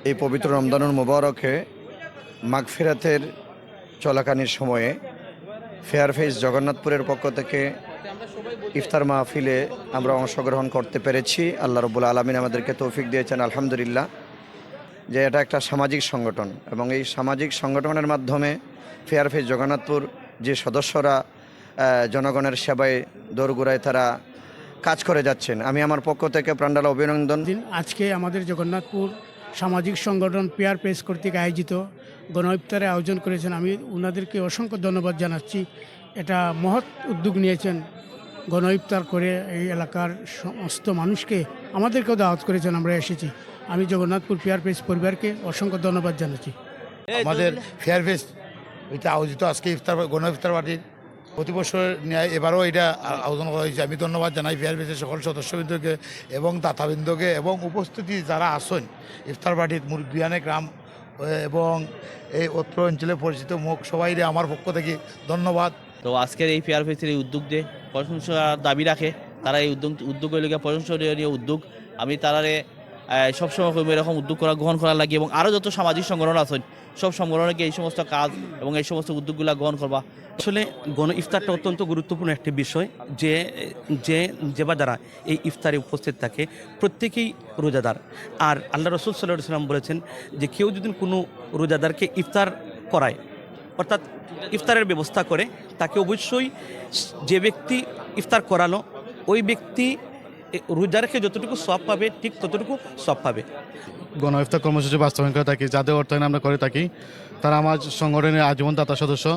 এই পবিত্র রমজানুল মুবারকে মাগফিরাতের চলাকালীন সময়ে ফেয়ার ফেস জগন্নাথপুরের পক্ষ থেকে ইফতার মাহফিলে আমরা অংশগ্রহণ করতে পেরেছি। আল্লাহ রব্বুল আলামিন আমাদেরকে তৌফিক দিয়েছেন আলহামদুলিল্লাহ, যে এটা একটা সামাজিক সংগঠন এবং এই সামাজিক সংগঠনের মাধ্যমে ফেয়ার ফেস জগন্নাথপুর যে সদস্যরা জনগণের সেবায় দোরগোড়ায় তারা কাজ করে যাচ্ছেন, আমি আমার পক্ষ থেকে প্রাণঢালা অভিনন্দন। আজকে আমাদের জগন্নাথপুর সামাজিক সংগঠন ফেয়ার ফেস কর্তৃক আয়োজিত গণ ইফতারের আয়োজন করেছেন। আমি ওনাদেরকে অসংখ্য ধন্যবাদ জানাচ্ছি। এটা মহৎ উদ্যোগ নিয়েছেন, গণ ইফতার করে এই এলাকার সমস্ত মানুষকে আমাদেরকেও দাওয়াত করেছেন, আমরা এসেছি। আমি জগন্নাথপুর ফেয়ার ফেস পরিবারকে অসংখ্য ধন্যবাদ জানাচ্ছি। আমাদের ফেয়ার ফেস এটা আয়োজিত আজকে গণ ইফতার পার্টির প্রতি বছর ন্যায় এবারও এটা আয়োজন করা হয়েছে। আমি ধন্যবাদ জানাই ফেয়ার ফেসের সকল সদস্যবৃন্দকে এবং দাতাবৃন্দকে এবং উপস্থিতি যারা আসেন ইফতার পার্টির মুরব্বিয়ানে গ্রাম এবং এই অত্র অঞ্চলে পরিচিত মুখ সবাইরে আমার পক্ষ থেকে ধন্যবাদ। তো আজকের এই ফেয়ার ফেসের এই উদ্যোগ দিয়ে প্রশংসার দাবি রাখে তারা। এই উদ্যোগ হইলে প্রশংসনীয় উদ্যোগ। আমি তারারে সবসময় এরকম উদ্যোগ গ্রহণ করা লাগে এবং আরও যত সামাজিক সংগঠন আছেন সব সংগঠনকে এই সমস্ত কাজ এবং এই সমস্ত উদ্যোগগুলো গ্রহণ করবা। আসলে গণ ইফতারটা অত্যন্ত গুরুত্বপূর্ণ একটি বিষয়, যে বা যারা এই ইফতারে উপস্থিত থাকে প্রত্যেকেই রোজাদার। আর আল্লাহ রসুল সাল্লাল্লাহু আলাইহি ওয়াসাল্লাম বলেছেন যে কেউ যদি কোনো রোজাদারকে ইফতার করায়, অর্থাৎ ইফতারের ব্যবস্থা করে, তাকে অবশ্যই যে ব্যক্তি ইফতার করালো ওই ব্যক্তি রোজারকে যতটুকু সওয়াব পাবে ঠিক ততটুকু সওয়াব পাবে। গণ ইফতার কর্মসূচি বাস্তবায়ন করে থাকি, যাদের অর্থায়ন আমরা করে থাকি তারা আমার সংগঠনের আজীবন দাতা সদস্য।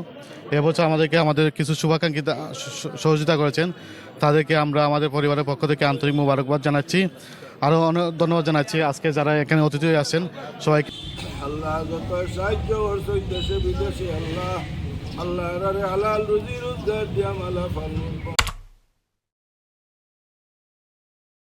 এবছর আমাদের কিছু শুভাকাঙ্ক্ষী সহযোগিতা করেছেন, তাদেরকে আমরা আমাদের পরিবারের পক্ষ থেকে আন্তরিক মোবারকবাদ জানাচ্ছি। আরও অনেক ধন্যবাদ জানাচ্ছি আজকে যারা এখানে অতিথি আছেন সবাইকে। আল্লাহ যত সাহায্য করছেন দেশে বিদেশে, আল্লাহ হালাল রুজি রোজগার দিয়া মালা ফাল